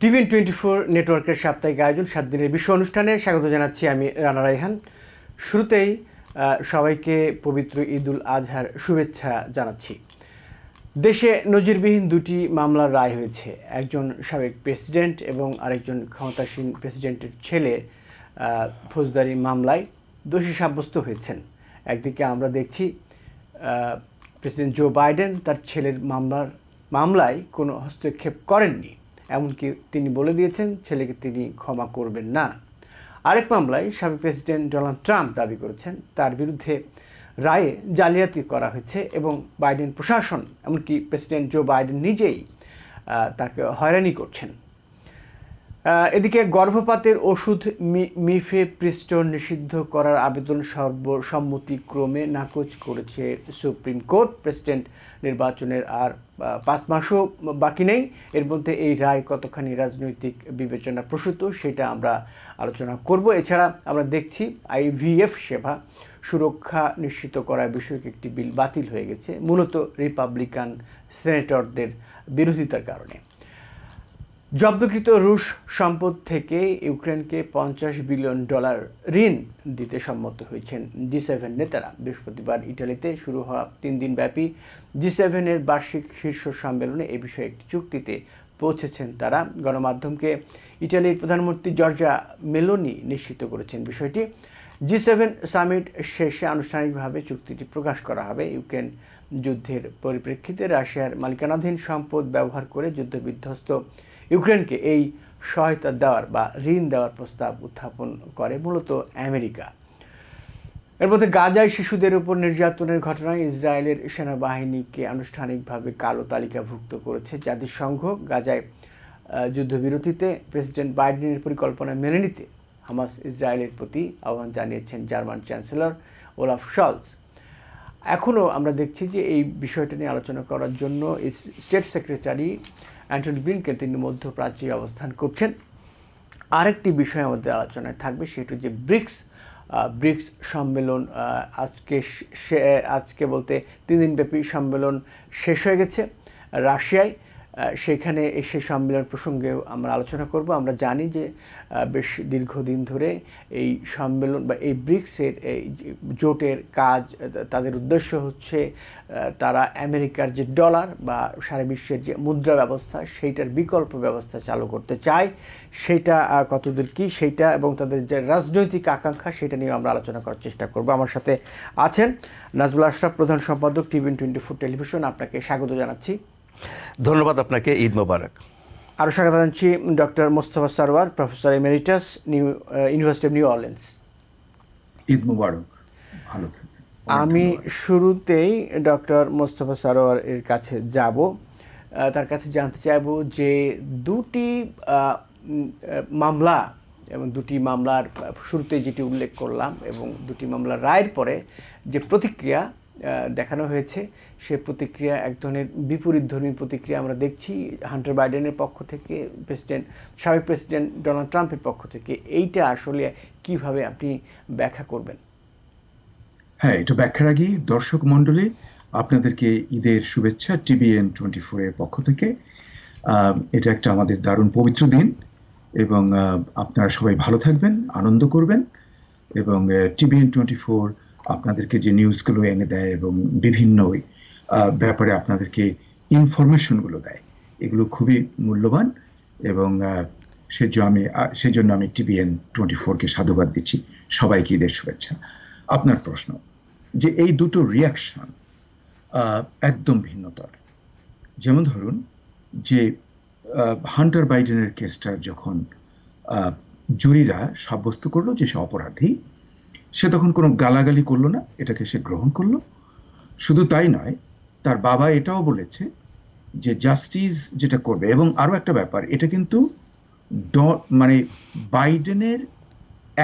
TVN24 নেটওয়ার্কের সাপ্তাহিক আয়োজন 7 দিনের বিশ্ব অনুষ্ঠানে স্বাগত জানাচ্ছি আমি রানা রায়হান। শুরুতেই সবাইকে পবিত্র ঈদুল আজহার শুভেচ্ছা জানাচ্ছি। দেশে নজিরবিহীন দুটি মামলার রায় হয়েছে। একজন সাবেক প্রেসিডেন্ট এবং আরেকজন ক্ষমতাসীন প্রেসিডেন্টের ছেলে ফৌজদারি মামলায় দোষী সাব্যস্ত হয়েছেন। একদিকে আমরা দেখছি প্রেসিডেন্ট জো বাইডেন তার ছেলের মামলায় কোনো হস্তক্ষেপ করেননি, এমনকি তিনি বলে দিয়েছেন ছেলেকে তিনি ক্ষমা করবেন না। আরেক মামলায় সাবেক প্রেসিডেন্ট ডোনাল্ড ট্রাম্প দাবি করেছেন তার বিরুদ্ধে রায়ে জালিয়াতি করা হয়েছে এবং বাইডেন প্রশাসন, এমনকি প্রেসিডেন্ট জো বাইডেন নিজেই তাকে হয়রানি করছেন। এদিকে গর্ভপাতের ওষুধ মিফেপ্রিস্টোন নিষিদ্ধ করার আবেদন সর্বসম্মতিক্রমে নাকচ করেছে সুপ্রিম কোর্ট। প্রেসিডেন্ট নির্বাচনের আর 5 মাসও বাকি নেই। এর মধ্যে এই রায় কতখানি রাজনৈতিক বিবেচনা প্রসূত সেটা আমরা আলোচনা করব। এছাড়া আমরা দেখছি IVF সেবা সুরক্ষা নিশ্চিত করার বিষয়ক একটি বিল বাতিল হয়ে গেছে, মূলত রিপাবলিকান সেনেটরদের বিরোধিতার কারণে। জব্দকৃত রুশ সম্পদ থেকে ইউক্রেনকে $50 বিলিয়ন ঋণ দিতে সম্মত হয়েছেন G7 নেতারা। বৃহস্পতিবার ইটালিতে শুরু হওয়া 3 দিনব্যাপী G7-এর বার্ষিক শীর্ষ সম্মেলনে এ বিষয়ে একটি চুক্তিতে পৌঁছেছেন তারা। গণমাধ্যমকে ইটালির প্রধানমন্ত্রী জর্জা মেলোনি নিশ্চিত করেছেন বিষয়টি। G7 সামিট শেষে আনুষ্ঠানিকভাবে চুক্তিটি প্রকাশ করা হবে। ইউক্রেন যুদ্ধের পরিপ্রেক্ষিতে রাশিয়ার মালিকানাধীন সম্পদ ব্যবহার করে যুদ্ধবিধ্বস্ত ইউক্রেনকে এই সহায়তা দেওয়ার বা ঋণ দেওয়ার প্রস্তাব উত্থাপন করে মূলত আমেরিকা। এর মধ্যে গাজায় শিশুদের উপর নির্যাতনের ঘটনায় ইসরায়েলের সেনাবাহিনীকে আনুষ্ঠানিকভাবে কালো তালিকাভুক্ত করেছে জাতিসংঘ। গাজায় যুদ্ধবিরতিতে প্রেসিডেন্ট বাইডেনের পরিকল্পনা মেনে নিতে হামাস ইসরায়েলের প্রতি আহ্বান জানিয়েছেন জার্মান চ্যান্সেলর ওলাফ শলজ। এখনও আমরা দেখছি যে এই বিষয়টা নিয়ে আলোচনা করার জন্য স্টেট সেক্রেটারি অ্যান্টনি ব্লিনকেন তিনি মধ্যপ্রাচ্যে অবস্থান করছেন। আরেকটি বিষয় আমাদের আলোচনায় থাকবে, সেটা যে ব্রিক্স সম্মেলন আজকে বলতে 3 দিনব্যাপী সম্মেলন শেষ হয়ে গেছে রাশিয়ায়। সেখানে সেই সম্মেলন প্রসঙ্গেও আমরা আলোচনা করব। আমরা জানি যে বেশ দীর্ঘদিন ধরে এই সম্মেলন বা এই ব্রিক্সের এই জোটের কাজ, তাদের উদ্দেশ্য হচ্ছে তারা আমেরিকার যে ডলার বা সারা বিশ্বের যে মুদ্রা ব্যবস্থা সেইটার বিকল্প ব্যবস্থা চালু করতে চায়। সেইটা কতদূর কী সেইটা এবং তাদের যে রাজনৈতিক আকাঙ্ক্ষা সেটা নিয়ে আমরা আলোচনা করার চেষ্টা করব। আমার সাথে আছেন নাজমুল আশরাফ, প্রধান সম্পাদক TVN24 টেলিভিশন। আপনাকে স্বাগত জানাচ্ছি। ধন্যবাদ আপনাকে, ঈদ মোবারক। আরও স্বাগত জানাচ্ছি doctor Mostafa Sarwar, professor emeritus, university of New Orleans. Eid মোবারক, ভালো থাকবেন। আমি শুরুতেই ডক্টর মোস্তফা সরওয়ার এর কাছে যাব, তার কাছে জানতে চাইব যে দুটি মামলা এবং দুটি মামলার শুরুতে যেটি উল্লেখ করলাম এবং দুটি মামলার রায়ের পরে যে প্রতিক্রিয়া দেখানো হয়েছে সে প্রতিক্রিয়া এক ধরনের বিপরীতধর্মী প্রতিক্রিয়া আমরা দেখছি হান্টার বাইডেনের পক্ষ থেকে, সাবেক প্রেসিডেন্ট ডোনাল্ড ট্রাম্পের পক্ষ থেকে। এইটা আসলে কিভাবে আপনি ব্যাখ্যা করবেন? হ্যাঁ, এটা ব্যাখ্যার আগে দর্শক মণ্ডলী আপনাদেরকে ঈদের শুভেচ্ছা TVN24 এর পক্ষ থেকে। এটা একটা আমাদের দারুণ পবিত্র দিন এবং আপনারা সবাই ভালো থাকবেন, আনন্দ করবেন এবং TVN24 আপনাদেরকে যে নিউজগুলো এনে দেয় এবং বিভিন্ন ব্যাপারে আপনাদেরকে ইনফরমেশনগুলো দেয়, এগুলো খুবই মূল্যবান এবং সেজন্য আমি TVN24-কে সাধুবাদ দিচ্ছি। সবাইকে ঈদের শুভেচ্ছা। আপনার প্রশ্ন যে এই দুটো রিয়াকশন একদম ভিন্নতর। যেমন ধরুন যে হান্টার বাইডেনের কেসটা যখন জুরিরা সাব্যস্ত করলো যে সে অপরাধী, সে তখন কোনো গালাগালি করলো না, এটাকে সে গ্রহণ করলো। শুধু তাই নয়, তার বাবা এটাও বলেছে যে জাস্টিস যেটা করবে। এবং আরো একটা ব্যাপার, এটা কিন্তু মানে বাইডেনের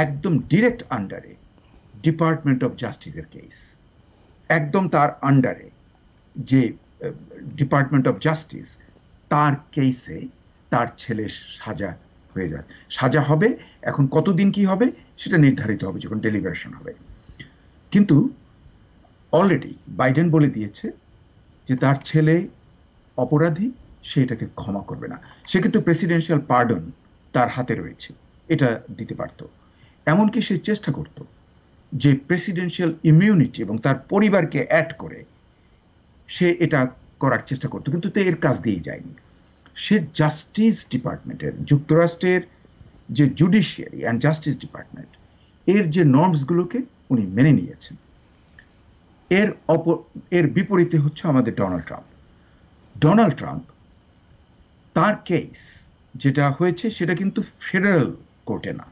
একদম ডিরেক্ট আন্ডারে ডিপার্টমেন্ট অফ জাস্টিসের কেস, একদম তার আন্ডারে যে ডিপার্টমেন্ট অফ জাস্টিস, তার কেসে তার ছেলের সাজা হয়ে যায়, সাজা হবে। এখন কতদিন কি হবে সেটা নির্ধারিত হবে যখন ডেলিভারেশন হবে। কিন্তু অলরেডি বাইডেন বলে দিয়েছে যে তার ছেলে অপরাধী, সে এটাকে ক্ষমা করবে না। সে কিন্তু প্রেসিডেন্সিয়াল পার্ডন তার হাতে রয়েছে, এটা দিতে পারত। এমনকি সে চেষ্টা করত যে প্রেসিডেন্সিয়াল ইমিউনিটি এবং তার পরিবারকে অ্যাড করে সে এটা করার চেষ্টা করতো, কিন্তু তো এর কাজ দিয়ে যায়নি। সে জাস্টিস ডিপার্টমেন্টের, যুক্তরাষ্ট্রের যে জুডিশিয়ারি অ্যান্ড জাস্টিস ডিপার্টমেন্ট, এর যে নর্মসগুলোকে উনি মেনে নিয়েছেন। এর বিপরীতে হচ্ছে আমাদের ডোনাল্ড ট্রাম্প। ডোনাল্ড ট্রাম্প তার কেস যেটা হয়েছে সেটা কিন্তু ফেডারেল কোর্টে না,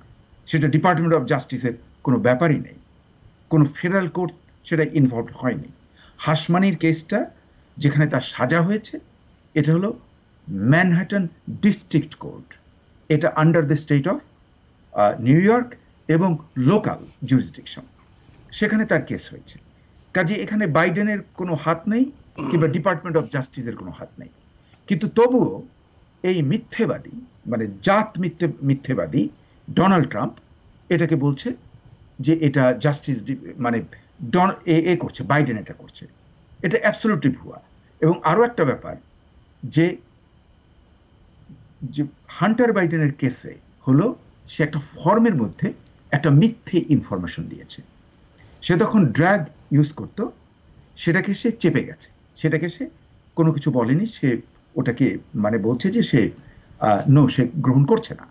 সেটা ডিপার্টমেন্ট অফ জাস্টিসের কোনো ব্যাপারই নেই, কোনো ফেডারেল কোর্ট সেটা ইনভলভ হয়নি। হাসমানির কেসটা যেখানে তার সাজা হয়েছে, এটা হলো ম্যানহাটন ডিস্ট্রিক্ট কোর্ট, এটা under the state of new York এবং লোকাল জুরিসডিকশন, সেখানে তার কেস হয়েছে। কাজে এখানে বাইডেনের কোনো হাত নেই কিংবা ডিপার্টমেন্ট অফ জাস্টিসের কোনো হাত নেই। কিন্তু তবুও এই মিথ্যেবাদী, মানে জাত মিথ্যেবাদী ডোনাল্ড ট্রাম্প এটাকে বলছে যে এটা জাস্টিস, মানে করছে, বাইডেন এটা করছে। এটা অ্যাবসলিউটলি ভুয়া। এবং আরো একটা ব্যাপার যে হান্টার বাইডেনের কেসে হলো সে একটা ফর্মের মধ্যে একটা মিথ্যে ইনফরমেশন দিয়েছে। সে তখন ড্রাগ ইউজ করত, সেটাকে সে চেপে গেছে, সেটাকে সে কোনো কিছু বলেনি, সে ওটাকে মানে বলছে যে সে সে গ্রহণ করছে না।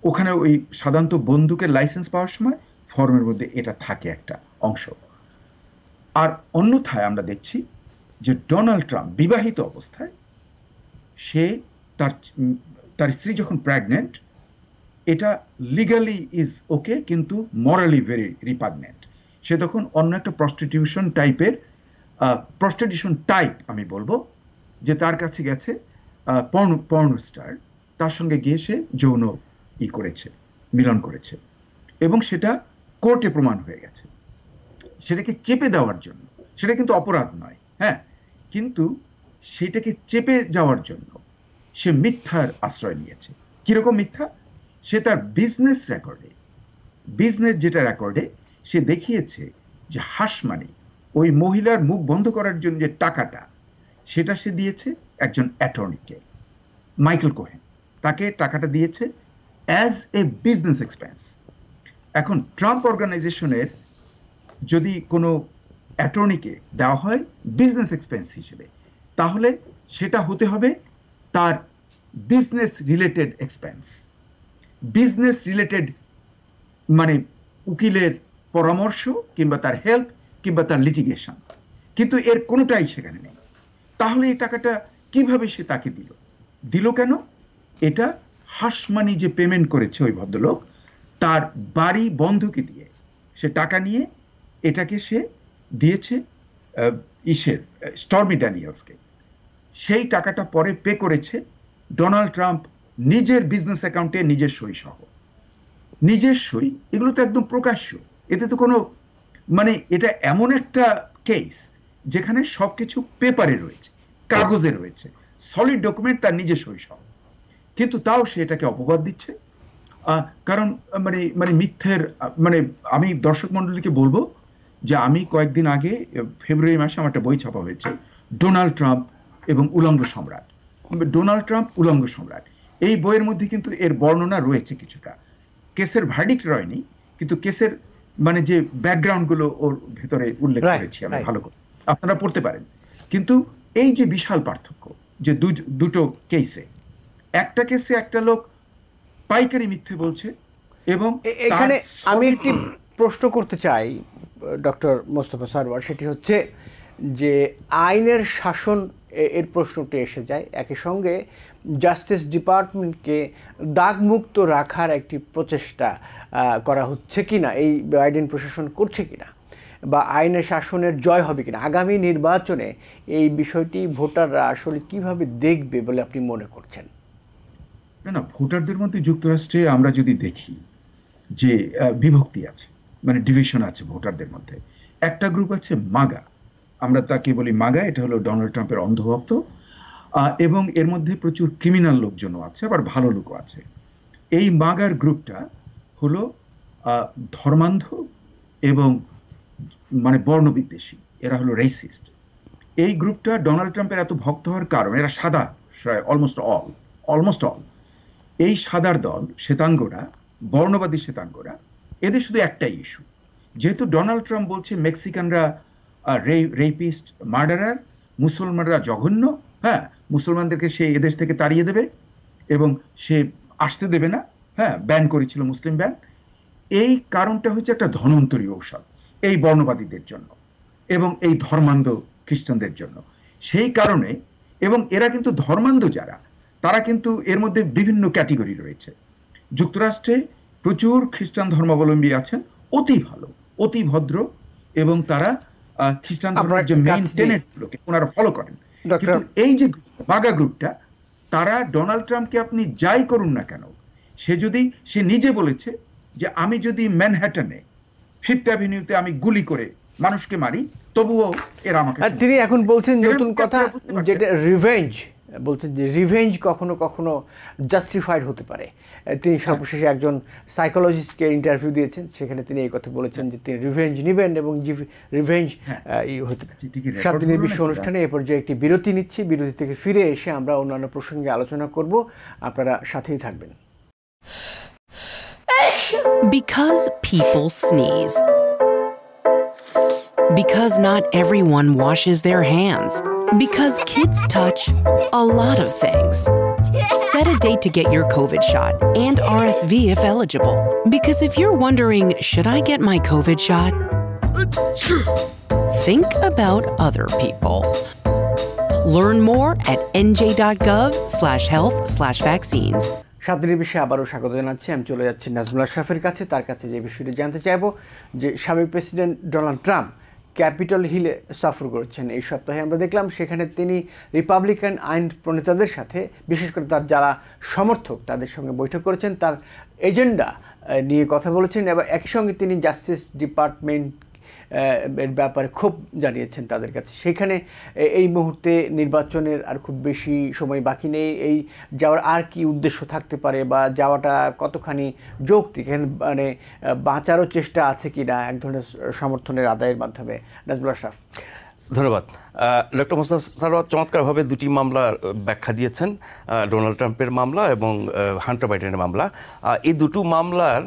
ওখানে ওই সাধারণত বন্দুকের লাইসেন্স পাওয়ার সময় ফর্মের মধ্যে এটা থাকে একটা অংশ। আর অন্যথায় আমরা দেখছি যে ডোনাল্ড ট্রাম্প বিবাহিত অবস্থায় সে তার স্ত্রী যখন প্রেগনেন্ট, এটা লিগালি ইজ ওকে কিন্তু মরালি ভেরি রিপাগনেন্ট। সে তখন অন্য একটা প্রস্টিটিউশন টাইপ আমি বলবো, যে তার কাছে গেছে পর্ন স্টার, তার সঙ্গে গিয়ে সে যৌন মিলন করেছে এবং সেটা কোর্টে প্রমাণ হয়ে গেছে। সেটাকে চেপে দেওয়ার জন্য, সেটা কিন্তু অপরাধ নয়, হ্যাঁ, কিন্তু সেটাকে চেপে যাওয়ার জন্য সে মিথ্যার আশ্রয় নিয়েছে। কিরকম মিথ্যা? সে তার বিজনেস রেকর্ডে সে দেখিয়েছে যে হাসমানি ওই মহিলার মুখ বন্ধ করার জন্য যে টাকাটা, সেটা সে দিয়েছে একজন অ্যাটর্নিকে, মাইকেল কোহেন, তাকে টাকাটা দিয়েছে অ্যাজ এ বিজনেস এক্সপেন্স। এখন ট্রাম্প অর্গানাইজেশনের যদি কোনো অ্যাটর্নিকে দেওয়া হয় বিজনেস এক্সপেন্স হিসেবে, তাহলে সেটা হতে হবে তার business related expense, business related, মানে উকিলের পরামর্শ কিংবা তার হেল্প কিংবা তার লিটিগেশন। কিন্তু এর কোনোটাই সেখানে নেই। তাহলে এই টাকাটা কিভাবে সে তাকে দিল কেন? এটা হাসমানি যে পেমেন্ট করেছে ওই ভদ্রলোক, তার বাড়ি বন্ধকি দিয়ে সে টাকা নিয়ে এটাকে সে দিয়েছে স্টর্মি ড্যানিয়েলসকে। সেই টাকাটা পরে পে করেছে ডোনাল্ড ট্রাম্প নিজের বিজনেস অ্যাকাউন্টে, নিজের সই সহ। নিজের সই, এগুলো তো একদম প্রকাশ্য, এতে তো কোনো মানে এটা এমন একটা কেস যেখানে সবকিছু পেপারে রয়েছে, কাগজে রয়েছে, সলিড ডকুমেন্ট, তার নিজের সই সহ। কিন্তু তাও সে এটাকে অপবাদ দিচ্ছে। কারণ মানে মিথ্যের, মানে আমি দর্শক মন্ডলীকে বলবো যে আমি কয়েকদিন আগে ফেব্রুয়ারি মাসে আমার একটা বই ছাপা হয়েছে, ডোনাল্ড ট্রাম্প এবং উলঙ্গ সম্রাট। ডোনাল্ড ট্রাম্প উলঙ্গ সম্রাট, এই বইয়ের মধ্যে কিন্তু এর বর্ণনা রয়েছে কিছুটা। কেসের ভার্ডিক্ট রয়নি, কিন্তু কেসের মানে যে ব্যাকগ্রাউন্ড গুলো ওর ভেতরে উল্লেখ করেছি আমি ভালো করে, আপনারা পড়তে পারেন। কিন্তু এই যে বিশাল পার্থক্য যে দুটো কেসে, একটা কেসে একটা লোক পাইকারি মিথ্যে বলছে, এবং এখানে আমি একটি প্রশ্ন করতে চাই ডক্টর মোস্তফা সরওয়ার, সেটি হচ্ছে যে আইনের শাসন, এর প্রশ্নটি এসে যায়। একই সঙ্গে জাস্টিস ডিপার্টমেন্টকে দাগমুক্ত রাখার একটি প্রচেষ্টা করা হচ্ছে কিনা, এই বাইডেন প্রশাসন করছে কিনা, বা আইনের শাসনের জয় হবে কিনা আগামী নির্বাচনে, এই বিষয়টি ভোটাররা আসলে কিভাবে দেখবে বলে আপনি মনে করছেন? না, ভোটারদের মধ্যে যুক্তরাষ্ট্রে আমরা যদি দেখি যে বিভক্তি আছে, মানে ডিভিশন আছে ভোটারদের মধ্যে। একটা গ্রুপ আছে মাগা, আমরা তাকে বলি মাগা, এটা হলো ডোনাল্ড ট্রাম্পের অন্ধভক্ত, এবং এর মধ্যে প্রচুর ক্রিমিনাল লোকজনও আছে, আবার ভালো লোকও আছে। এই মাগার গ্রুপটা হলো ধর্মান্ধ এবং মানে বর্ণবিদ্বেষী, এরা হলো রেসিস্ট। এই গ্রুপটা ডোনাল্ড ট্রাম্পের এত ভক্ত হওয়ার কারণ, এরা সাদা অলমোস্ট অল এই সাদার দল শ্বেতাঙ্গরা, বর্ণবাদী শ্বেতাঙ্গরা, এদের শুধু একটাই ইস্যু, যেহেতু ডোনাল্ড ট্রাম্প বলছে মেক্সিকানরা রেপিস্ট, মার্ডারার, মুসলমানরা জঘন্য, হ্যাঁ, মুসলমানদেরকে সে এদেশ থেকে তাড়িয়ে দেবে এবং সে আসতে দেবে না, হ্যাঁ, ব্যান করেছিল মুসলিম ব্যান। এই কারণটা হচ্ছে একটা ধন্বন্তরী ঔষধ এই বর্ণবাদীদের জন্য এবং এই ধর্মান্ধ খ্রিস্টানদের জন্য। সেই কারণে, এবং এরা কিন্তু ধর্মান্ধ যারা, তারা কিন্তু এর মধ্যে বিভিন্ন ক্যাটেগরি রয়েছে। যুক্তরাষ্ট্রে প্রচুর খ্রিস্টান ধর্মাবলম্বী আছেন, অতি ভালো, অতি ভদ্র, এবং তারা খ্রিস্টান ধর্মের যে মেইন টেনেটস গুলোকে ওনারা ফলো করেন। কিন্তু এই যে বাগা গ্রুপটা, তারা ডোনাল্ড ট্রাম্পকে আপনি যাই করুন না কেন, সে নিজে বলেছে যে আমি যদি ম্যানহাটনে 5th অ্যাভিনিউতে আমি গুলি করে মানুষকে মারি, তবুও এরা আমাকে। তিনি এখন বলছেন নতুন কথা, যেটা রিভেঞ্জ, বলছেন যে রিভেঞ্জ কখনো কখনো জাস্টিফাইড হতে পারে। তিনি সর্বশেষে একজন সাইকোলজিস্টকে ইন্টারভিউ দিয়েছেন, সেখানে তিনি এই কথা বলেছেন যে তিনি রিভেঞ্জ নেবেন এবং রিভেঞ্জ হতে পারে। 7 দিনের বিশ্ব অনুষ্ঠানে এ পর্যায়ে একটি বিরতি নিচ্ছি। বিরতি থেকে ফিরে এসে আমরা অন্যান্য প্রসঙ্গে আলোচনা করব, আপনারা সাথেই থাকবেন। Because people sneeze. Because not everyone washes their hands. Because kids touch a lot of things. Set a date to get your COVID shot and RSV if eligible. Because if you're wondering, should I get my COVID shot? Think about other people. Learn more at nj.gov/health/vaccines. 7 দিনের বিষয়ে আবারও স্বাগত জানাচ্ছি। আমি চলে যাচ্ছি নাজমুল আশরাফের কাছে, তার কাছে যে বিষয়টি জানতে চাইব যে সাবেক প্রেসিডেন্ট ডোনাল্ড ট্রাম্প ক্যাপিটল হিলে সফর করেছেন এই সপ্তাহে। আমরা দেখলাম সেখানে তিনি রিপাবলিকান আইন প্রণেতাদের সাথে, বিশেষ করে তার যারা সমর্থক, তাদের সঙ্গে বৈঠক করেছেন, তার এজেন্ডা নিয়ে কথা বলেছেন এবং একই সঙ্গে তিনি জাস্টিস ডিপার্টমেন্ট এর ব্যাপারে ক্ষোভ জানিয়েছেন তাদের কাছে। সেখানে এই মুহূর্তে নির্বাচনের আর খুব বেশি সময় বাকি নেই। এই যাওয়ার আর কি উদ্দেশ্য থাকতে পারে বা যাওয়াটা কতখানি যৌক্তিক, মানে বাঁচারও চেষ্টা আছে কি না এক ধরনের সমর্থনের আদায়ের মাধ্যমে? নাজমুল আশরাফ। ধন্যবাদ। ডক্টর মোস্তাফা সারোয়ার চমৎকারভাবে দুটি মামলার ব্যাখ্যা দিয়েছেন, ডোনাল্ড ট্রাম্পের মামলা এবং হান্টার বাইডেনের মামলা। এই দুটো মামলার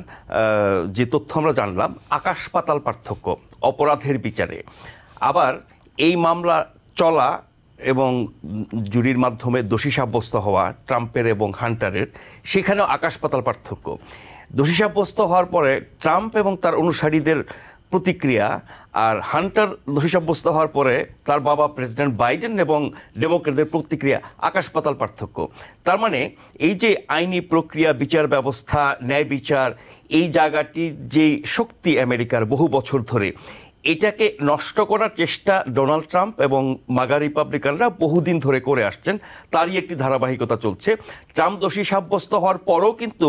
যে তথ্য আমরা জানলাম, আকাশ পাতাল পার্থক্য অপরাধের বিচারে। আবার এই মামলা চলা এবং জুরির মাধ্যমে দোষী সাব্যস্ত হওয়া ট্রাম্পের এবং হান্টারের, সেখানেও আকাশ পাতাল পার্থক্য। দোষী সাব্যস্ত হওয়ার পরে ট্রাম্প এবং তার অনুসারীদের প্রতিক্রিয়া, আর হান্টার দোষী সাব্যস্ত হওয়ার পরে তার বাবা প্রেসিডেন্ট বাইডেন এবং ডেমোক্রেটদের প্রতিক্রিয়া, আকাশ পাতাল পার্থক্য। তার মানে এই যে আইনি প্রক্রিয়া, বিচার ব্যবস্থা, ন্যায় বিচার, এই জায়গাটির যে শক্তি আমেরিকার বহু বছর ধরে, এটাকে নষ্ট করার চেষ্টা ডোনাল্ড ট্রাম্প এবং মাগা রিপাবলিকানরা বহুদিন ধরে করে আসছেন। তারই একটি ধারাবাহিকতা চলছে। ট্রাম্প দোষী সাব্যস্ত হওয়ার পরও কিন্তু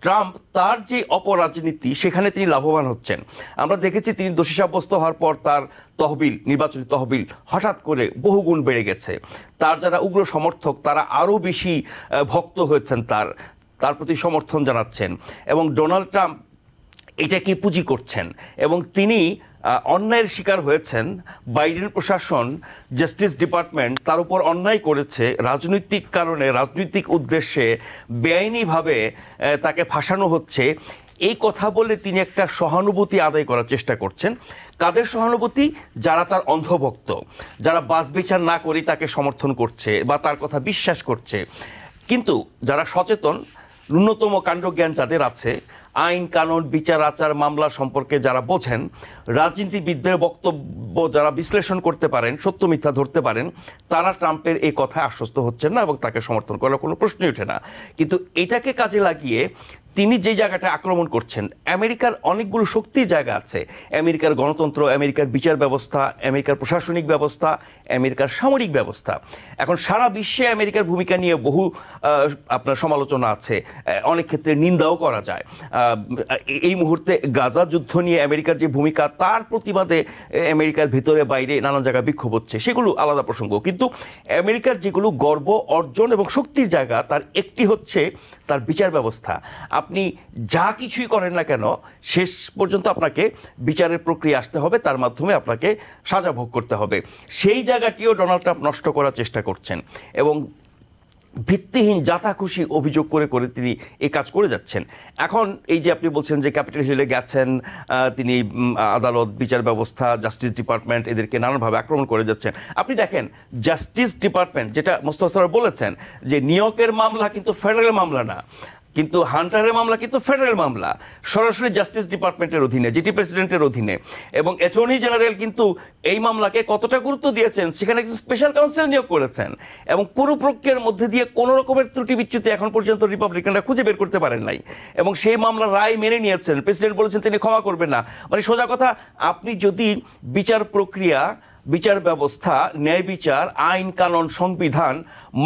ট্রাম্প তার যে অপরাজনীতি, সেখানে তিনি লাভবান হচ্ছেন। আমরা দেখেছি তিনি দোষী সাব্যস্ত হওয়ার পর তার তহবিল, নির্বাচনী তহবিল হঠাৎ করে বহুগুণ বেড়ে গেছে। তার যারা উগ্র সমর্থক, তারা আরও বেশি ভক্ত হয়েছেন, তার প্রতি সমর্থন জানাচ্ছেন এবং ডোনাল্ড ট্রাম্প এটাকে পুঁজি করছেন এবং তিনি অন্যায়ের শিকার হয়েছেন। বাইডেন প্রশাসন, জাস্টিস ডিপার্টমেন্ট তার উপর অন্যায় করেছে, রাজনৈতিক কারণে, রাজনৈতিক উদ্দেশ্যে বেআইনিভাবে তাকে ফাঁসানো হচ্ছে। এই কথা বলে তিনি একটা সহানুভূতি আদায় করার চেষ্টা করছেন। কাদের সহানুভূতি? যারা তার অন্ধভক্ত, যারা বাছ বিচার না করে তাকে সমর্থন করছে বা তার কথা বিশ্বাস করছে। কিন্তু যারা সচেতন, ন্যূনতম কাণ্ডজ্ঞান যাদের আছে, আইন কানুন, বিচার আচার, মামলা সম্পর্কে যারা বোঝেন, রাজনীতিবিদদের বক্তব্য যারা বিশ্লেষণ করতে পারেন, সত্য মিথ্যা ধরতে পারেন, তারা ট্রাম্পের এই কথায় আশ্বস্ত হচ্ছেন না এবং তাকে সমর্থন করার কোনো প্রশ্নই ওঠে না। কিন্তু এটাকে কাজে লাগিয়ে তিনি যে জায়গাটা আক্রমণ করছেন, আমেরিকার অনেকগুলো শক্তির জায়গা আছে। আমেরিকার গণতন্ত্র, আমেরিকার বিচার ব্যবস্থা, আমেরিকার প্রশাসনিক ব্যবস্থা, আমেরিকার সামরিক ব্যবস্থা। এখন সারা বিশ্বে আমেরিকার ভূমিকা নিয়ে বহু আপনার সমালোচনা আছে, অনেক ক্ষেত্রে নিন্দাও করা যায়। এই মুহূর্তে গাজা যুদ্ধ নিয়ে আমেরিকার যে ভূমিকা, তার প্রতিবাদে আমেরিকার ভিতরে বাইরে নানান জায়গায় বিক্ষোভ হচ্ছে, সেগুলো আলাদা প্রসঙ্গ। কিন্তু আমেরিকার যেগুলো গর্ব, অর্জন এবং শক্তির জায়গা, তার একটি হচ্ছে তার বিচার ব্যবস্থা। আপনি যা কিছুই করেন না কেন, শেষ পর্যন্ত আপনাকে বিচারের প্রক্রিয়া আসতে হবে, তার মাধ্যমে আপনাকে সাজা ভোগ করতে হবে। সেই জায়গাটিও ডোনাল্ড ট্রাম্প নষ্ট করার চেষ্টা করছেন এবং ভিত্তিহীন যাতা খুশি অভিযোগ করে করে তিনি এই কাজ করে যাচ্ছেন। এখন এই যে আপনি বলছেন যে ক্যাপিটাল হিলে গেছেন, তিনি আদালত, বিচার ব্যবস্থা, জাস্টিস ডিপার্টমেন্ট এদেরকে নানানভাবে আক্রমণ করে যাচ্ছেন। আপনি দেখেন জাস্টিস ডিপার্টমেন্ট, যেটা মোস্তফা সরোয়ার বলেছেন যে নিয়োগের মামলা কিন্তু ফেডারেল মামলা না, কিন্তু হান্টারের মামলা কিন্তু ফেডারেল মামলা, সরাসরি জাস্টিস ডিপার্টমেন্টের অধীনে, জিটি প্রেসিডেন্টের অধীনে। এবং অ্যাটর্নি জেনারেল কিন্তু এই মামলাকে কতটা গুরুত্ব দিয়েছেন, সেখানে একজন স্পেশাল কাউন্সিল নিয়োগ করেছেন এবং পুরো প্রক্রিয়ার মধ্যে দিয়ে কোনো রকমের ত্রুটি বিচ্যুতি এখন পর্যন্ত রিপাবলিকানরা খুঁজে বের করতে পারেন নাই এবং সেই মামলার রায় মেনে নিয়েছেন। প্রেসিডেন্ট বলেছেন তিনি ক্ষমা করবেন না। মানে সোজা কথা, আপনি যদি বিচার প্রক্রিয়া, বিচার ব্যবস্থা, ন্যায় বিচার, আইন কানুন, সংবিধান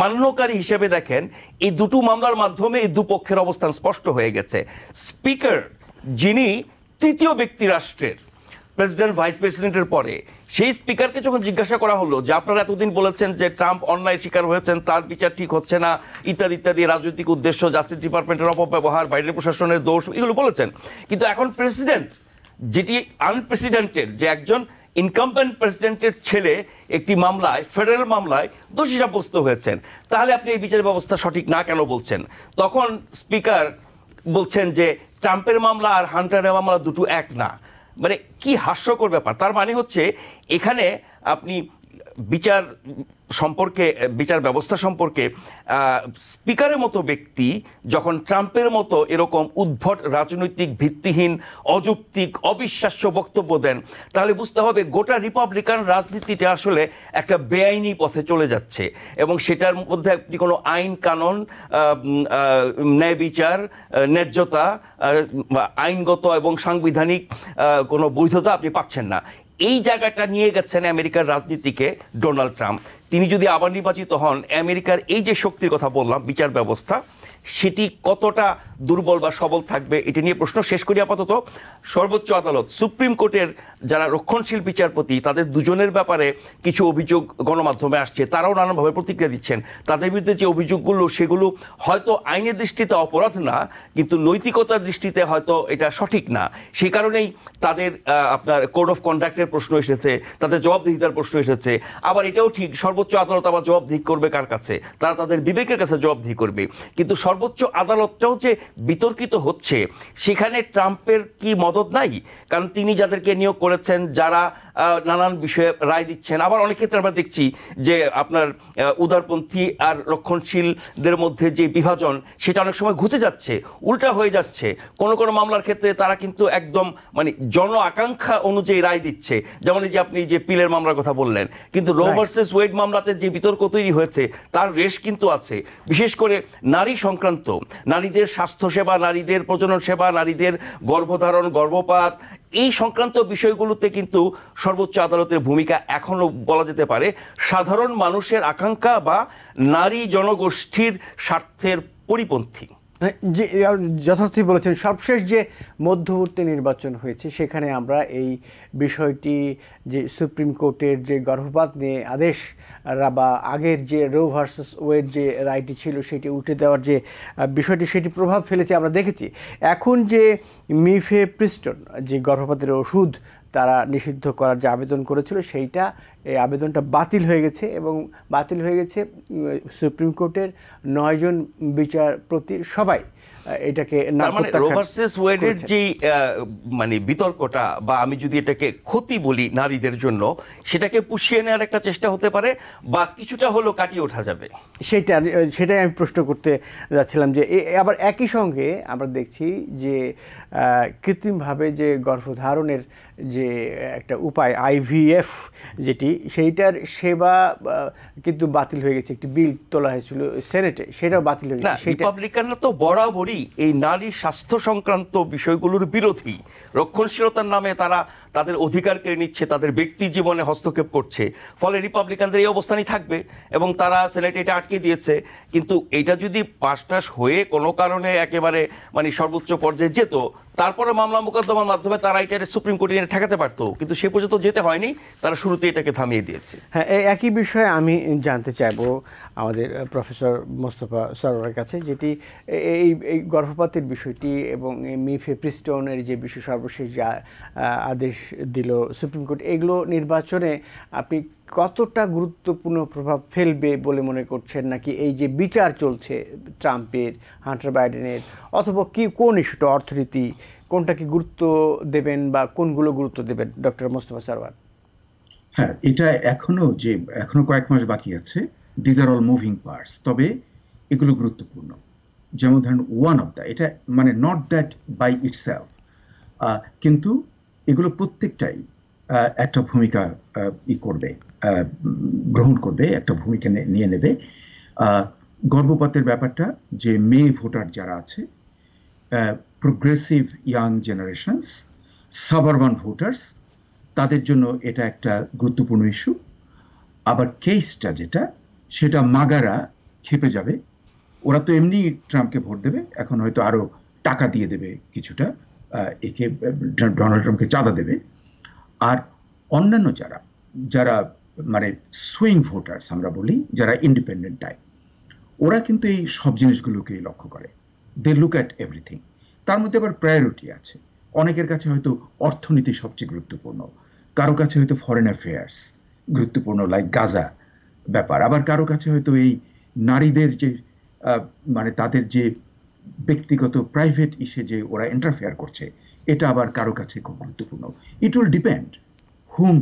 মান্যকারী হিসেবে দেখেন, এই দুটো মামলার মাধ্যমে এই দুপক্ষের অবস্থান স্পষ্ট হয়ে গেছে। স্পিকার, যিনি তৃতীয় ব্যক্তি রাষ্ট্রের, প্রেসিডেন্ট ভাইস প্রেসিডেন্টের পরে, সেই স্পিকারকে যখন জিজ্ঞাসা করা হলো যে আপনারা এতদিন বলেছেন যে ট্রাম্প অন্যায় শিকার হয়েছেন, তার বিচার ঠিক হচ্ছে না, ইত্যাদি ইত্যাদি, রাজনৈতিক উদ্দেশ্য, জাস্টিস ডিপার্টমেন্টের অপব্যবহার, বাইরের প্রশাসনের দোষ, এগুলো বলেছেন, কিন্তু এখন প্রেসিডেন্ট, যেটি আনপ্রেসিডেন্টেড, যে একজন ইনকাম্বেন্ট প্রেসিডেন্টের ছেলে একটি মামলায়, ফেডারেল মামলায় দোষী সাব্যস্ত হয়েছেন, তাহলে আপনি এই বিচার ব্যবস্থা সঠিক না কেন বলছেন? তখন স্পিকার বলছেন যে ট্রাম্পের মামলা আর হান্টারের মামলা দুটো এক না। মানে কি হাস্যকর ব্যাপার! তার মানে হচ্ছে এখানে আপনি বিচার সম্পর্কে, বিচার ব্যবস্থা সম্পর্কে স্পিকারের মতো ব্যক্তি যখন ট্রাম্পের মতো এরকম উদ্ভট, রাজনৈতিক, ভিত্তিহীন, অযৌক্তিক, অবিশ্বাস্য বক্তব্য দেন, তাহলে বুঝতে হবে গোটা রিপাবলিকান রাজনীতিটা আসলে একটা বেআইনি পথে চলে যাচ্ছে এবং সেটার মধ্যে আপনি কোনো আইন কানুন, ন্যায় বিচার, ন্যায্যতা, আইনগত এবং সাংবিধানিক কোনো বৈধতা আপনি পাচ্ছেন না। এই জায়গাটা নিয়ে গেছেন আমেরিকার রাজনীতিকে ডোনাল্ড ট্রাম্প। তিনি যদি আবার নির্বাচিত হন, আমেরিকার এই যে শক্তির কথা বললাম, বিচার ব্যবস্থা, সেটি কতটা দুর্বল বা সবল থাকবে, এটা নিয়ে প্রশ্ন। শেষ করি আপাতত, সর্বোচ্চ আদালত, সুপ্রিম কোর্টের যারা রক্ষণশীল বিচারপতি, তাদের দুজনের ব্যাপারে কিছু অভিযোগ গণমাধ্যমে আসছে, তারাও নানানভাবে প্রতিক্রিয়া দিচ্ছেন। তাদের বিরুদ্ধে যে অভিযোগগুলো, সেগুলো হয়তো আইনের দৃষ্টিতে অপরাধ না, কিন্তু নৈতিকতার দৃষ্টিতে হয়তো এটা সঠিক না। সেই কারণেই তাদের আপনার কোড অফ কন্ডাক্টের প্রশ্ন এসেছে, তাদের জবাবদিহিতার প্রশ্ন এসেছে। আবার এটাও ঠিক, সর্বোচ্চ আদালত আবার জবাবদিহি করবে কার কাছে? তারা তাদের বিবেকের কাছে জবাবদিহি করবে। কিন্তু সর্বোচ্চ আদালতটাও যে বিতর্কিত হচ্ছে, সেখানে ট্রাম্পের কি মদত নাই? কারণ তিনি যাদেরকে নিয়োগ করেছেন, যারা নানান বিষয়ে রায় দিচ্ছেন, আবার অনেক ক্ষেত্রে আমরা দেখছি যে আপনার উদারপন্থী আর রক্ষণশীলদের মধ্যে যে বিভাজন, সেটা অনেক সময় ঘুচে যাচ্ছে, উল্টা হয়ে যাচ্ছে। কোনো কোনো মামলার ক্ষেত্রে তারা কিন্তু একদম মানে জন আকাঙ্ক্ষা অনুযায়ী রায় দিচ্ছে, যেমন এই যে আপনি যে পিলের মামলার কথা বললেন। কিন্তু রো ভার্সেস ওয়েড মামলাতে যে বিতর্ক তৈরি হয়েছে, তার রেশ কিন্তু আছে, বিশেষ করে নারী সংক্রান্ত, নারীদের স্বাস্থ্যসেবা, নারীদের প্রজনন সেবা, নারীদের গর্ভধারণ, গর্ভপাত, এই সংক্রান্ত বিষয়গুলোতে কিন্তু সর্বোচ্চ আদালতের ভূমিকা এখনো বলা যেতে পারে সাধারণ মানুষের আকাঙ্ক্ষা বা নারী জনগোষ্ঠীর স্বার্থের পরিপন্থী। যে যথার্থই বলেছেন। সবশেষ যে মধ্যবর্তী নির্বাচন হয়েছে, সেখানে আমরা এই বিষয়টি, যে সুপ্রিম কোর্টের যে গর্ভপাত নিয়ে আদেশ বা আগের যে রো ভার্সেস ওয়েড যে রায়টি ছিল, সেটি উঠে দেওয়ার যে বিষয়টি, সেটি প্রভাব ফেলেছে আমরা দেখেছি। এখন যে মিফেপ্রিস্টন, যে গর্ভপাতের ওষুধ তারা নিষিদ্ধ করার যে আবেদন করেছিল, সেইটা, এই আবেদনটা বাতিল হয়ে গেছে এবং বাতিল হয়ে গেছে সুপ্রিম কোর্টের 9 জন বিচারপতির সবাই এটাকে রো ভার্সেস ওয়েডের যে মানে বিতর্কটা, বা আমি যদি এটাকে ক্ষতি বলি নারীদের জন্য, সেটাকে পুষিয়ে নেওয়ার একটা চেষ্টা হতে পারে বা কিছুটা হলেও কাটিয়ে ওঠা যাবে। সেটাই আমি প্রশ্ন করতে যাচ্ছিলাম যে আবার একই সঙ্গে আমরা দেখছি যে কৃত্রিমভাবে যে গর্ভধারণের যে একটা উপায়, আইভিএফ যেটি, সেইটার সেবা কিন্তু বাতিল হয়ে গেছে। একটি বিল তোলা হয়েছিল সেনেটে, সেটাও বাতিল হয়ে গেছে। রিপাবলিকানরা তো বরাবরই এই নারী স্বাস্থ্য সংক্রান্ত বিষয়গুলোর বিরোধী। রক্ষণশীলতার নামে তারা তাদের অধিকার কেড়ে নিচ্ছে, তাদের ব্যক্তি জীবনে হস্তক্ষেপ করছে। ফলে রিপাবলিকানদের এই অবস্থানই থাকবে এবং তারা সেনেটে এটা আটকে দিয়েছে। কিন্তু এটা যদি পাশ টাস হয়ে কোনো কারণে একেবারে মানে সর্বোচ্চ পর্যায়ে যেত, তারপরে মামলা মোকদ্দমার মাধ্যমে তারা এটা সুপ্রিম কোর্টে ঠেকাতে পারতো, কিন্তু সে পর্যন্ত যেতে হয়নি, তারা শুরুতে এটাকে থামিয়ে দিয়েছে। হ্যাঁ, একই বিষয়ে আমি জানতে চাইবো আমাদের প্রফেসর মোস্তফা সরোয়ারের কাছে, যেটি এই গর্ভপাতের বিষয়টি এবং মিফেপ্রিস্টনের যে বিষয় সর্বশেষ যা আদেশ দিল সুপ্রিম কোর্ট, এগুলো নির্বাচনে আপনি কতটা গুরুত্বপূর্ণ প্রভাব ফেলবে বলে মনে করছেন, নাকি এই যে বিচার চলছে ট্রাম্পের, হান্টার বাইডেনের, অথবা কোন ইস্যুটা, অর্থনীতি, কোনটা কি গুরুত্ব দেবেন বা কোনগুলো গুরুত্ব দেবেন ডক্টর মোস্তফা সরওয়ার? হ্যাঁ, এটা এখনো কয়েক মাস বাকি আছে। These are all moving parts, তবে এগুলো গুরুত্বপূর্ণ। যেমন ধরেন ওয়ান অফ দ্য, এটা মানে নট দ্যাট বাই ইটসেলফ, কিন্তু এগুলো প্রত্যেকটাই একটা ভূমিকা গ্রহণ করবে, একটা ভূমিকা নিয়ে নেবে। গর্ভপাতের ব্যাপারটা, যে মেয়ে ভোটার যারা আছে, progressive young generations, suburban voters, তাদের জন্য এটা একটা গুরুত্বপূর্ণ ইস্যু। আবার কেসটা সেটা মাগারা খেপে যাবে। ওরা তো এমনি ট্রাম্পকে ভোট দেবে, এখন হয়তো আরো টাকা দিয়ে দেবে কিছুটা, একে ডোনাল্ড ট্রাম্পকে চাঁদা দেবে। আর অন্যান্য যারা মানে সুইং ভোটার্স আমরা বলি, যারা ইন্ডিপেন্ডেন্ট টাইপ, ওরা কিন্তু এই সব জিনিসগুলোকে লক্ষ্য করে। They look at everything. তার মধ্যে আবার প্রায়োরিটি আছে। অনেকের কাছে হয়তো অর্থনীতি সবচেয়ে গুরুত্বপূর্ণ, কারো কাছে হয়তো ফরেন অ্যাফেয়ার্স গুরুত্বপূর্ণ, লাইক গাজা ব্যাপার। আবার কারো কাছে হয়তো এই নারীদের যে মানে তাদের যে ব্যক্তিগত প্রাইভেট ইস্যে যে ওরা ইন্টারফেয়ার করছে, এটা আবার কারো কাছে খুব গুরুত্বপূর্ণ। It will depend hmm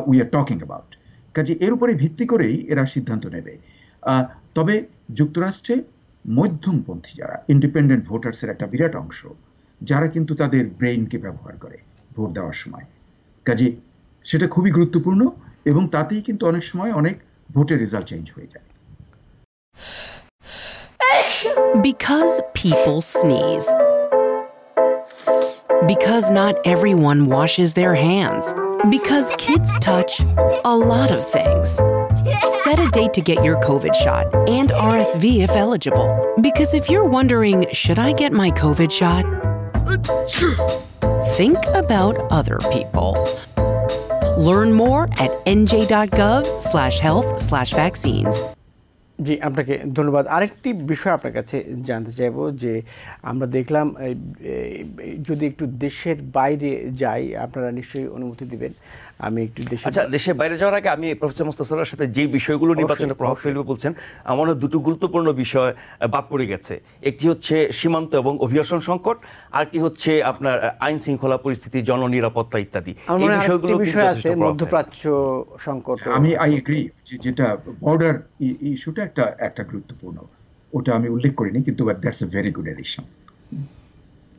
we are talking about. কাজে এর উপরে ভিত্তি করেই এরা সিদ্ধান্ত নেবে। তবে যুক্তরাষ্ট্রে মধ্যমপন্থী যারা ইন্ডিপেন্ডেন্ট ভোটার্সের একটা বিরাট অংশ, যারা কিন্তু তাদের ব্রেইনকে ব্যবহার করে ভোট দেওয়ার সময়। কাজে সেটা খুবই গুরুত্বপূর্ণ, এবং তাতেই কিন্তু অনেক সময় অনেক ভোটের রেজাল্ট চেঞ্জ হয়ে যায়। Because people sneeze. Because not everyone washes their hands. Because kids touch a lot of things. Set a date to get your COVID shot and RSV if eligible. Because if you're wondering, should I get my COVID shot? Think about other people. Learn more at nj.gov/health/vaccines. জি, আপনাকে ধন্যবাদ। আরেকটি বিষয় আপনার কাছে জানতে চাইব যে আমরা দেখলাম যদি একটু দেশের বাইরে যাই, আপনারা নিশ্চয়ই অনুমতি দিবেন, আমি একটু দেশের বাইরে যাওয়ার আগে আমি প্রফেসর মোস্তফা সরওয়ারের সাথে যে বিষয়গুলো নির্বাচনে প্রভাব ফেলবে বলছেন, আমার দুটো গুরুত্বপূর্ণ বিষয় বাদ পড়ে গেছে। একটি হচ্ছে সীমান্ত এবং অভিবাসন সংকট, আরেকটি হচ্ছে আপনার আইন শৃঙ্খলা পরিস্থিতি, জননিরাপত্তা ইত্যাদি। এই বিষয়গুলো বিষয় আছে, মধ্যপ্রাচ্য সংকট। আই এগ্রি, যেটা বর্ডার ইস্যুটা একটা গুরুত্বপূর্ণ, ওটা আমি উল্লেখ করিনি, কিন্তু that's a very good addition.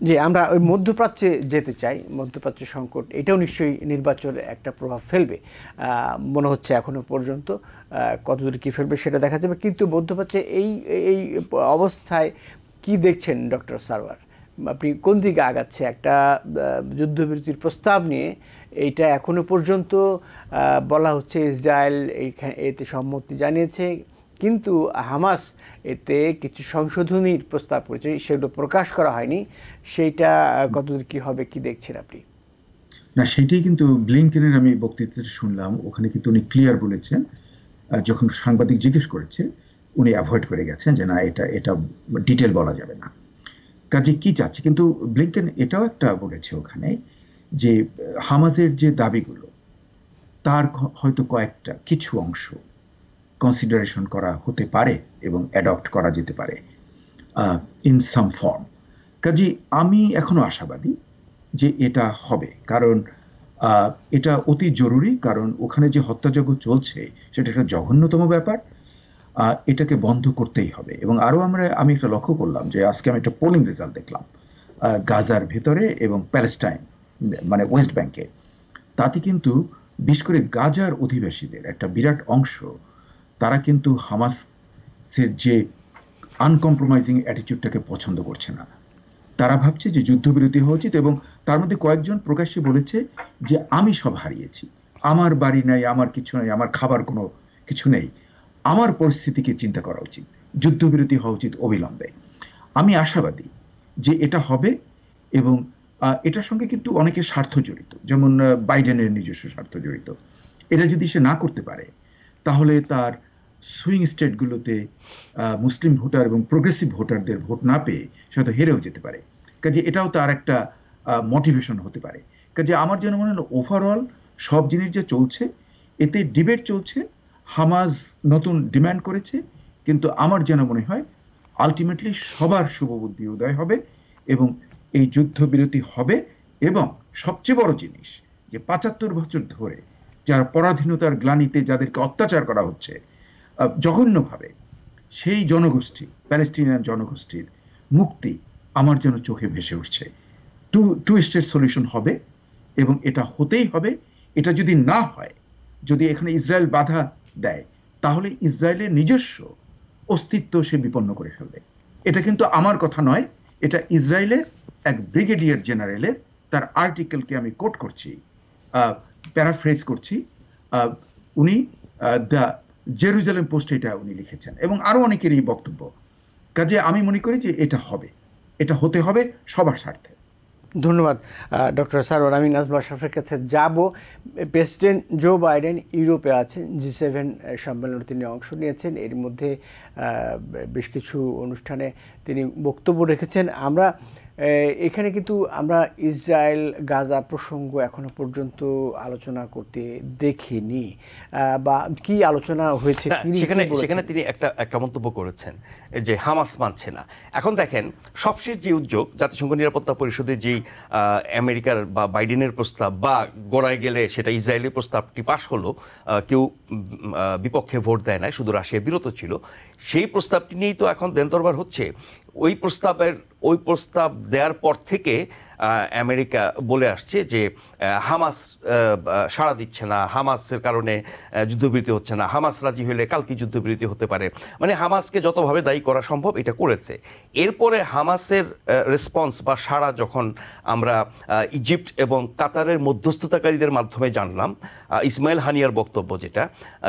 যে আমরা ওই মধ্যপ্রাচ্যে যেতে চাই, মধ্যপ্রাচ্য সংকট, এটাও নিশ্চয়ই নির্বাচনে একটা প্রভাব ফেলবে মনে হচ্ছে এখনো পর্যন্ত। কতদূর কী ফেলবে সেটা দেখা যাবে। কিন্তু মধ্যপ্রাচ্যে এই অবস্থায় কি দেখছেন ডক্টর সারওয়ার? আপনি কোন দিকে আগাচ্ছে? একটা যুদ্ধবিরতির প্রস্তাব নিয়ে, এইটা এখনো পর্যন্ত বলা হচ্ছে ইসরায়েল এতে সম্মতি জানিয়েছে, কিন্তু হামাস এতে কিছু সংশোধনীর প্রস্তাব করেছে, সেগুলো প্রকাশ করা হয়নি। সেইটা কতদূর কি হবে, কি দেখছেন আপনি? না, সেটাই কিন্তু ব্লিংকেনের আমি বক্তৃতাতে শুনলাম, ওখানে কিন্তু উনি ক্লিয়ার বলেছেন, যখন সাংবাদিক জিজ্ঞেস করেছে উনি অ্যাভয়েড করে গেছেন যে না, এটা ডিটেল বলা যাবে না। কাজে কি চাচ্ছে, কিন্তু ব্লিংকেন এটাও একটা বলেছে ওখানে যে হামাসের যে দাবিগুলো, তার হয়তো কিছু অংশ কনসিডারেশন করা হতে পারে এবং অ্যাডপ্ট করা যেতে পারে ইন সাম ফর্ম। কাজে আমি এখনো আশাবাদী যে এটা হবে, কারণ এটা অতি জরুরি। কারণ ওখানে যে হত্যাযজ্ঞ চলছে সেটা একটা জঘন্যতম ব্যাপার, এটাকে বন্ধ করতেই হবে। এবং আরও আমি একটা লক্ষ্য করলাম যে আজকে আমি একটা পোলিং রেজাল্ট দেখলাম গাজার ভেতরে এবং প্যালেস্টাইন মানে ওয়েস্ট ব্যাংকে, তাতে কিন্তু বিশেষ করে গাজার অধিবাসীদের একটা বিরাট অংশ, তারা কিন্তু হামাসের যে আনকম্প্রোমাইজিং অ্যাটিটিউডটাকে পছন্দ করছে না। তারা ভাবছে যে যুদ্ধবিরতি হওয়া উচিত, এবং তার মধ্যে কয়েকজন প্রকাশ্যে বলেছে যে আমি সব হারিয়েছি, আমার বাড়ি নাই, আমার কিছু নাই, আমার খাবার কোনো কিছু নেই, আমার পরিস্থিতিকে চিন্তা করা উচিত, যুদ্ধবিরতি হওয়া উচিত অবিলম্বে। আমি আশাবাদী যে এটা হবে, এবং এটার সঙ্গে কিন্তু অনেকের স্বার্থ জড়িত, যেমন বাইডেনের নিজস্ব স্বার্থ জড়িত। এটা যদি সে না করতে পারে, তাহলে তার সুইং স্টেটগুলোতে মুসলিম ভোটার এবং প্রোগ্রেসিভ ভোটারদের ভোট না পেয়ে সে হয়তো হেরেও যেতে পারে। কাজে এটাও তার একটা মোটিভেশন হতে পারে। কাজে আমার যেন মনে হলো ওভারঅল সব জিনিস যে চলছে, এতে ডিবেট চলছে, হামাস নতুন ডিমান্ড করেছে, কিন্তু আমার যেন মনে হয় আলটিমেটলি সবার শুভবুদ্ধি উদয় হবে এবং এই যুদ্ধবিরতি হবে। এবং সবচেয়ে বড় জিনিস যে ৭৫ বছর ধরে যারা পরাধীনতার গ্লানিতে যাদেরকে অত্যাচার করা হচ্ছে জঘন্যভাবে, সেই জনগোষ্ঠী, প্যালেস্টিনিয়ান জনগোষ্ঠীর মুক্তি আমার যেন চোখে ভেসে উঠছে। টু স্টেট সলিউশন হবে এবং এটা হতেই হবে। এটা যদি না হয়, যদি এখানে ইসরায়েল বাধা দেয়, তাহলে ইসরায়েলের নিজস্ব অস্তিত্ব সে বিপন্ন করে ফেলবে। এটা কিন্তু আমার কথা নয়, এটা ইসরায়েলের এক ব্রিগেডিয়ার জেনারেলের, তার আর্টিকেলকে আমি কোট করছি, প্যারাফ্রেজ করছি, উনি দ্য জেরুজালেম পোস্টে এটা উনি লিখেছেন, এবং আরো অনেকেরই বক্তব্য। কাজে আমি মনে করি যে এটা হবে, এটা হতে হবে সবার স্বার্থে। ধন্যবাদ ডক্টর সারওয়ার। আমি নাজমুল আশরাফের কাছে যাব। প্রেসিডেন্ট জো বাইডেন ইউরোপে আছেন, G7 সম্মেলনে তিনি অংশ নিয়েছেন। এর মধ্যে বেশ কিছু অনুষ্ঠানে তিনি বক্তব্য রেখেছেন। আমরা এখানে কিন্তু আমরা ইসরায়েল গাজা প্রসঙ্গ এখনো পর্যন্ত আলোচনা করতে দেখিনি, বা কি আলোচনা হয়েছে সেখানে তিনি একটা মন্তব্য করেছেন যে হামাস মানছে না। এখন দেখেন, সবশেষ যে উদ্যোগ জাতিসংঘ নিরাপত্তা পরিষদে যেই আমেরিকার বা বাইডেনের প্রস্তাব বা গোড়ায় গেলে সেটা ইসরায়েলের প্রস্তাবটি পাশ হলো, কেউ বিপক্ষে ভোট দেয় না, শুধু রাশিয়া বিরত ছিল, সেই প্রস্তাবটি নিয়েই তো এখন দেনদরবার হচ্ছে। ওই প্রস্তাব দেওয়ার পর থেকে আমেরিকা বলে আসছে যে হামাস সাড়া দিচ্ছে না, হামাসের কারণে যুদ্ধবিরতি হচ্ছে না, হামাস রাজি হলে কালকে যুদ্ধবিরতি হতে পারে, মানে হামাসকে যতভাবে দায়ী করা সম্ভব এটা করেছে। এরপরে হামাসের রেসপন্স বা সাড়া যখন আমরা ইজিপ্ট এবং কাতারের মধ্যস্থতাকারীদের মাধ্যমে জানলাম, ইসমাইল হানিয়ার বক্তব্য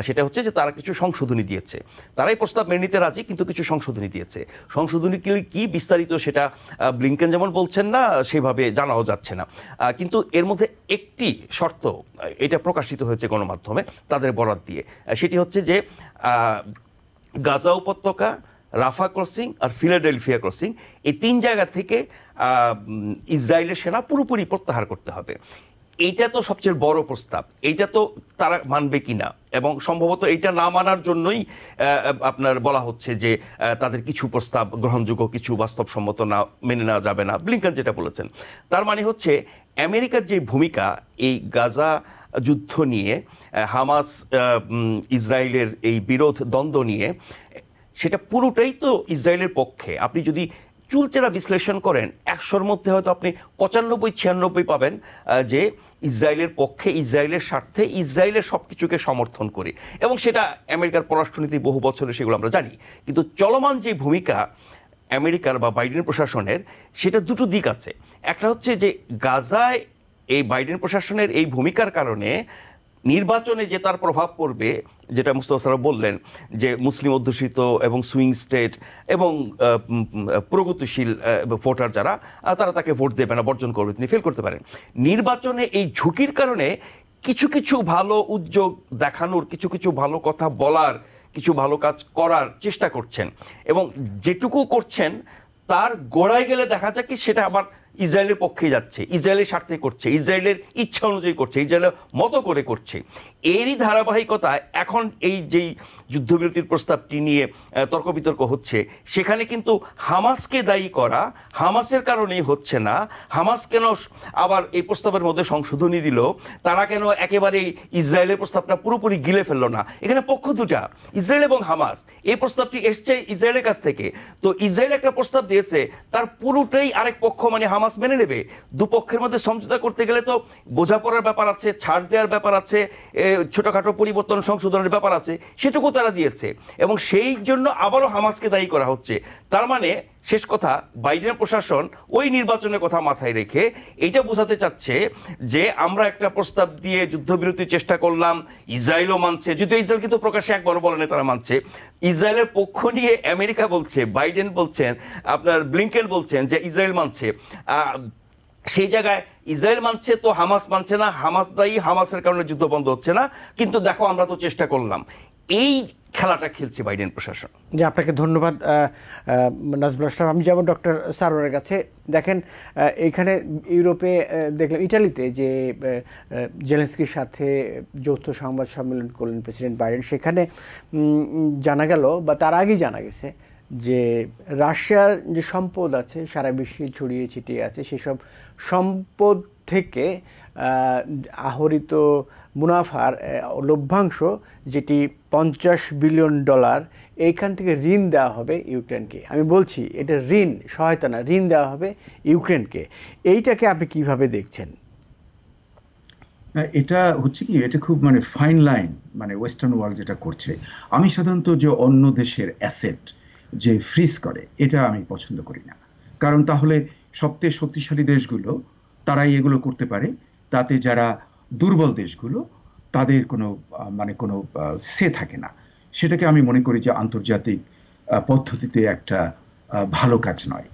সেটা হচ্ছে যে তারা কিছু সংশোধনী দিয়েছে, তারাই প্রস্তাব মেনে নিতে রাজি, কিন্তু কিছু সংশোধনী দিয়েছে। সংশোধনী কি বিস্তারিত সেটা ব্লিংকেন যেমন বলছেন না, সেভাবে জানাও যাচ্ছে না। কিন্তু এর মধ্যে একটি শর্ত এটা প্রকাশিত হয়েছে গণমাধ্যমে তাদের বরাত দিয়ে, সেটি হচ্ছে যে গাজা উপত্যকা, রাফা ক্রসিং আর ফিলাডেলফিয়া ক্রসিং, এই ৩ জায়গা থেকে ইসরায়েলের সেনা পুরোপুরি প্রত্যাহার করতে হবে। এইটা তো সবচেয়ে বড় প্রস্তাব, এইটা তো তারা মানবে কিনা, এবং সম্ভবত এইটা না মানার জন্যই আপনার বলা হচ্ছে যে তাদের কিছু প্রস্তাব গ্রহণযোগ্য, কিছু বাস্তবসম্মত না, মেনে নেওয়া যাবে না, ব্লিংকেন যেটা বলেছেন। তার মানে হচ্ছে আমেরিকার যে ভূমিকা এই গাজা যুদ্ধ নিয়ে, হামাস ইসরায়েলের এই বিরোধ দ্বন্দ্ব নিয়ে, সেটা পুরোটাই তো ইসরায়েলের পক্ষে। আপনি যদি চুলচেরা বিশ্লেষণ করেন, ১০০-র মধ্যে হয়তো আপনি ৯৫-৯৬ পাবেন যে ইসরায়েলের পক্ষে, ইসরায়েলের স্বার্থে, ইসরায়েলের সব কিছুকে সমর্থন করে, এবং সেটা আমেরিকার পররাষ্ট্রনীতি বহু বছরে, সেগুলো আমরা জানি। কিন্তু চলমান যে ভূমিকা আমেরিকার বা বাইডেন প্রশাসনের, সেটা দুটো দিক আছে। একটা হচ্ছে যে গাজায় এই বাইডেন প্রশাসনের এই ভূমিকার কারণে নির্বাচনে যে তার প্রভাব পড়বে, যেটা মুস্তাফা সারওয়ার বললেন যে মুসলিম অধ্যুষিত এবং সুইং স্টেট এবং প্রগতিশীল ভোটার যারা, তারা তাকে ভোট দেবে না, বর্জন করবে, তিনি ফেল করতে পারেন। নির্বাচনে এই ঝুঁকির কারণে কিছু কিছু ভালো উদ্যোগ দেখানোর, কিছু কিছু ভালো কথা বলার, কিছু ভালো কাজ করার চেষ্টা করছেন, এবং যেটুকু করছেন তার গোড়ায় গেলে দেখা যায় কি সেটা আবার ইসরায়েলের পক্ষে যাচ্ছে, ইসরায়েলের স্বার্থে করছে, ইসরায়েলের ইচ্ছা অনুযায়ী করছে, ইসরায়েলের মতো করে করছে। এরই ধারাবাহিকতায় এখন এই যেই যুদ্ধবিরতির প্রস্তাবটি নিয়ে তর্ক বিতর্ক হচ্ছে, সেখানে কিন্তু হামাসকে দায়ী করা, হামাসের কারণেই হচ্ছে না, হামাস কেন আবার এই প্রস্তাবের মধ্যে সংশোধনী দিল, তারা কেন একেবারেই ইসরায়েলের প্রস্তাবটা পুরোপুরি গিলে ফেললো না, এখানে পক্ষ দুটা, ইসরায়েল এবং হামাস। এই প্রস্তাবটি এসছে ইসরায়েলের কাছ থেকে, তো ইসরায়েল একটা প্রস্তাব দিয়েছে, তার পুরোটাই আরেক পক্ষ মানে হামাস মেনে নেবে। দুপক্ষের মধ্যে সমঝোতা করতে গেলে তো বোঝাপড়ার ব্যাপার আছে, ছাড় দেওয়ার ব্যাপার আছে, ছোটখাটো পরিবর্তন সংশোধনের ব্যাপার আছে, সেটুকু তারা দিয়েছে, এবং সেই জন্য আবারও হামাসকে দায়ী করা হচ্ছে। তার মানে শেষ কথা, বাইডেন প্রশাসন ওই নির্বাচনের কথা মাথায় রেখে এইটা বোঝাতে চাচ্ছে যে আমরা একটা প্রস্তাব দিয়ে যুদ্ধবিরতির চেষ্টা করলাম, ইসরায়েলও মানছে, যদিও ইসরায়েল কিন্তু প্রকাশ্যে একবারও বলেনি তারা মানছে। ইসরায়েলের পক্ষ নিয়ে আমেরিকা বলছে, বাইডেন বলছেন, আপনার ব্লিংকেন বলছেন যে ইসরায়েল মানছে। সেই জায়গায় ইসরায়েল মানছে তো হামাস মানছে না, হামাস দায়ী, হামাসের কারণে যুদ্ধ বন্ধ হচ্ছে না, কিন্তু দেখো আমরা তো চেষ্টা করলাম। এই খেলাটা খেলছে বাইডেন প্রশাসন। যে আপনাকে ধন্যবাদ নাজমুল আশরাফ। আমি যাব ডক্টর সারোয়ারের কাছে। দেখেন এখানে ইউরোপে দেখলাম ইটালিতে যে জেলেনস্কির সাথে যৌথ সংবাদ সম্মেলন করলেন প্রেসিডেন্ট বাইডেন, সেখানে জানা গেল বা তার আগেই জানা গেছে যে রাশিয়ার যে সম্পদ আছে সারা বিশ্বে ছড়িয়ে ছিটিয়ে আছে, সেসব সম্পদ থেকে আহরিত মুনাফার লভ্যাংশ যেটি $50 বিলিয়ন, এইখান থেকে ঋণ দেওয়া হবে ইউক্রেনকে। আমি বলছি এটা ঋণ, সহায়তা না, ঋণ দেওয়া হবে ইউক্রেনকে। এইটাকে আপনি কিভাবে দেখছেন? এটা হচ্ছে কি, এটা খুব মানে ফাইন লাইন, মানে ওয়েস্টার্ন ওয়ার্ল্ড যেটা করছে। আমি সাধারণত যে অন্য দেশের অ্যাসেট যে ফ্রিজ করে, এটা আমি পছন্দ করি না। কারণ তাহলে সবচেয়ে শক্তিশালী দেশগুলো তারাই এগুলো করতে পারে, তাতে যারা দুর্বল দেশগুলো তাদের কোনো মানে কোনো সে থাকে না। সেটাকে আমি মনে করি যে আন্তর্জাতিক পদ্ধতিতে একটা ভালো কাজ নয়।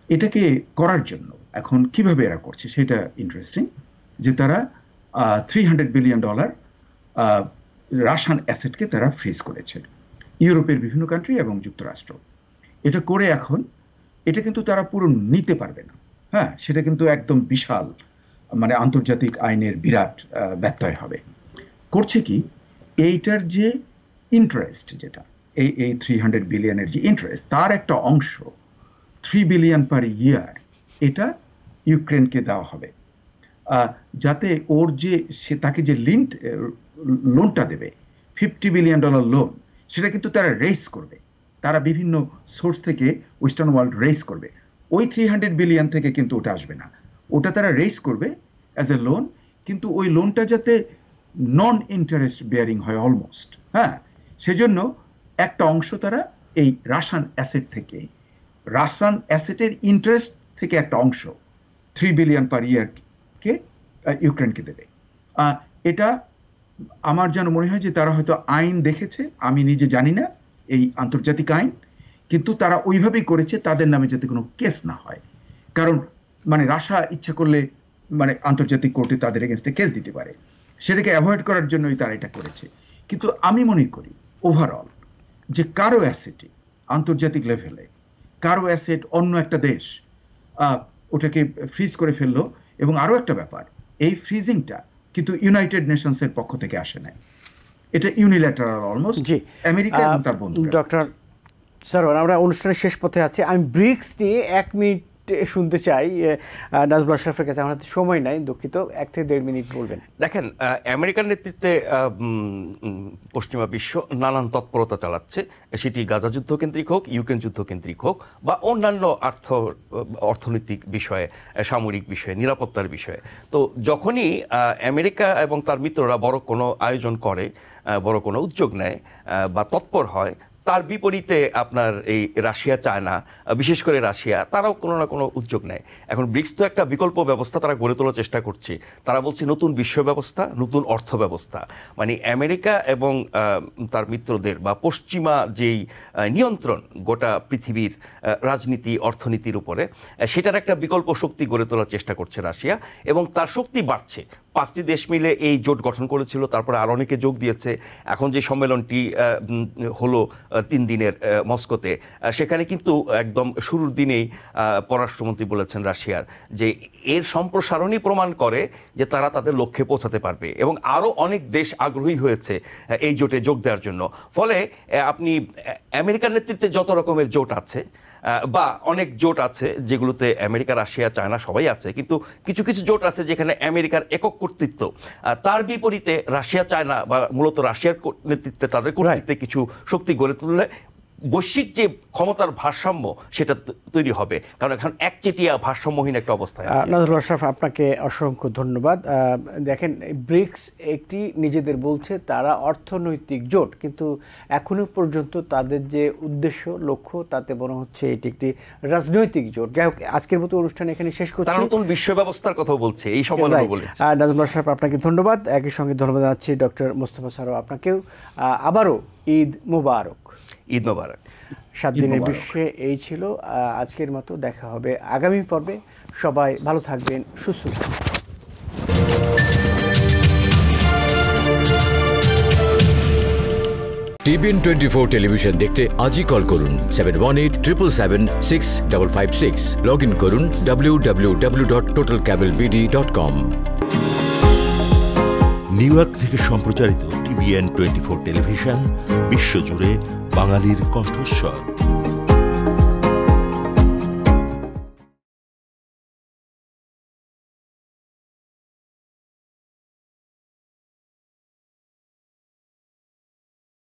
এটাকে করার জন্য এখন কিভাবে এরা করছে সেটা ইন্টারেস্টিং, যে তারা $300 বিলিয়ন রাশিয়ান অ্যাসেটকে তারা ফ্রিজ করেছে, ইউরোপের বিভিন্ন কান্ট্রি এবং যুক্তরাষ্ট্র। এটা করে এখন এটা কিন্তু তারা পুরো নিতে পারবে না। হ্যাঁ, সেটা কিন্তু একদম বিশাল মানে আন্তর্জাতিক আইনের বিরাট ব্যত্যয় হবে। করছে কি, এইটার যে ইন্টারেস্ট, যেটা এই 300 বিলিয়নের যে ইন্টারেস্ট, তার একটা অংশ 3 বিলিয়ন পার ইয়ার এটা ইউক্রেনকে দেওয়া হবে, যাতে ওর যে সে তাকে যে লোনটা দেবে $50 বিলিয়ন লোন, সেটা কিন্তু তারা রেইজ করবে, তারা বিভিন্ন সোর্স থেকে ওয়েস্টার্ন ওয়ার্ল্ড রেইজ করবে। ওই 300 বিলিয়ন থেকে কিন্তু ওটা আসবে না, ওটা তারা রেইজ করবে অ্যাজ এ লোন, কিন্তু ওই লোনটা যাতে নন ইন্টারেস্ট বেয়ারিং হয় অলমোস্ট। হ্যাঁ, সেজন্য একটা অংশ তারা এই রাশিয়ান অ্যাসেট থেকে, রাশিয়ান অ্যাসেটের ইন্টারেস্ট থেকে একটা অংশ 3 বিলিয়ন পার ইয়ারকে ইউক্রেনকে দেবে। এটা আমার যেন মনে হয় যে তারা হয়তো আইন দেখেছে, আমি নিজে জানি না এই আন্তর্জাতিক আইন, কিন্তু তারা ওইভাবেই করেছে তাদের নামে যাতে কোনো কেস না হয়। কারণ মানে রাশিয়া ইচ্ছা করলে মানে আন্তর্জাতিক কোর্টে তাদের এগেনস্টে কেস দিতে পারে, সেটাকে অ্যাভয়েড করার জন্যই তারা এটা করেছে। কিন্তু আমি মনে করি ওভারঅল যে কারো অ্যাসেটে, আন্তর্জাতিক লেভেলে কারো অ্যাসেট অন্য একটা দেশ ওটাকে ফ্রিজ করে ফেললো, এবং আরো একটা ব্যাপার, এই ফ্রিজিংটা কিন্তু ইউনাইটেড নেশনসের পক্ষ থেকে আসে না, এটা ইউনিল্যাটারাল অলমোস্ট আমেরিকা এবং তার বন্ধু। ডক্টর স্যার, আমরা অনুষ্ঠানের শেষ পথে আছি। আমি ব্রিক্স নিয়ে 1 মিনিট শুনতে চাই নাজমুল আশরাফের কাছে। আমার সময় নাই, দুঃখিত, 1 থেকে 1.5 মিনিট বলবেন। দেখেন, আমেরিকার নেতৃত্বে পশ্চিমা বিশ্ব নানান তৎপরতা চালাচ্ছে, সেটি গাজা যুদ্ধ কেন্দ্রিক হোক, ইউক্রেন যুদ্ধ কেন্দ্রিক হোক, বা অন্যান্য অর্থনৈতিক বিষয়ে, সামরিক বিষয়ে, নিরাপত্তার বিষয়ে। তো যখনই আমেরিকা এবং তার মিত্ররা বড় কোনো আয়োজন করে, বড় কোনো উদ্যোগ নেয় বা তৎপর হয়, তার বিপরীতে আপনার এই রাশিয়া, চায়না, বিশেষ করে রাশিয়া, তারাও কোনো না কোনো উদ্যোগ নেয়। এখন ব্রিক্স তো একটা বিকল্প ব্যবস্থা তারা গড়ে তোলার চেষ্টা করছে। তারা বলছে নতুন বিশ্ব ব্যবস্থা, নতুন অর্থ ব্যবস্থা, মানে আমেরিকা এবং তার মিত্রদের বা পশ্চিমা যেই নিয়ন্ত্রণ গোটা পৃথিবীর রাজনীতি, অর্থনীতির উপরে, সেটার একটা বিকল্প শক্তি গড়ে তোলার চেষ্টা করছে রাশিয়া, এবং তার শক্তি বাড়ছে। 5টি দেশ মিলে এই জোট গঠন করেছিল, তারপরে আরও অনেকে যোগ দিয়েছে। এখন যে সম্মেলনটি হলো 3 দিনের মস্কোতে, সেখানে কিন্তু একদম শুরুর দিনেই পররাষ্ট্রমন্ত্রী বলেছেন রাশিয়ার যে এর সম্প্রসারণই প্রমাণ করে যে তারা তাদের লক্ষ্যে পৌঁছাতে পারবে, এবং আরও অনেক দেশ আগ্রহী হয়েছে এই জোটে যোগ দেওয়ার জন্য। ফলে আপনি আমেরিকার নেতৃত্বে যত রকমের জোট আছে বা অনেক জোট আছে যেগুলোতে আমেরিকা, রাশিয়া, চায়না সবাই আছে, কিন্তু কিছু কিছু জোট আছে যেখানে আমেরিকার একক কর্তৃত্ব, তার বিপরীতে রাশিয়া, চায়না বা মূলত রাশিয়ার নেতৃত্বে, তাদের কর্তৃত্বে কিছু শক্তি গড়ে তুললে বৈশ্বিক যে ক্ষমতার ভারসাম্য সেটা তৈরি হবে। কারণ এখন একচেটিয়া ভারসাম্যহীন একটা অবস্থায় আছে। নাজমুল আশরাফ, আপনাকে অসংখ্য ধন্যবাদ। দেখেন, ব্রিক্স একটি নিজেদের বলছে তারা অর্থনৈতিক জোট, কিন্তু এখনো পর্যন্ত তাদের যে উদ্দেশ্য, লক্ষ্য, তাতে মনে হচ্ছে এটি একটি রাজনৈতিক জোট। যাই হোক, আজকের মতো অনুষ্ঠান এখানে শেষ করছি। নতুন বিশ্ব ব্যবস্থার কথা বলছে এই সময় বলেছে। নাজমুল আশরাফ, আপনাকে ধন্যবাদ। একই সঙ্গে ধন্যবাদ জানাচ্ছি ডক্টর মোস্তফা সারোয়ার, আপনাকেও আবারও ঈদ মোবারক। ঈদ মোবারক। 7 দিনের বিশ্বে এই ছিল আজকের মতো। দেখা হবে আগামী পর্বে। সবাই ভালো থাকবেন, সুস্থ থাকবেন। টিবিএন 24 টেলিভিশন দেখতে আজই কল করুন 7187776556। লগ ইন করুন www.totalcablebd.com। নিউ ইয়র্ক থেকে সম্প্রচারিত টিবিএন 24 টেলিভিশন বিশ্বজুড়ে বাঙালির কণ্ঠস্বর।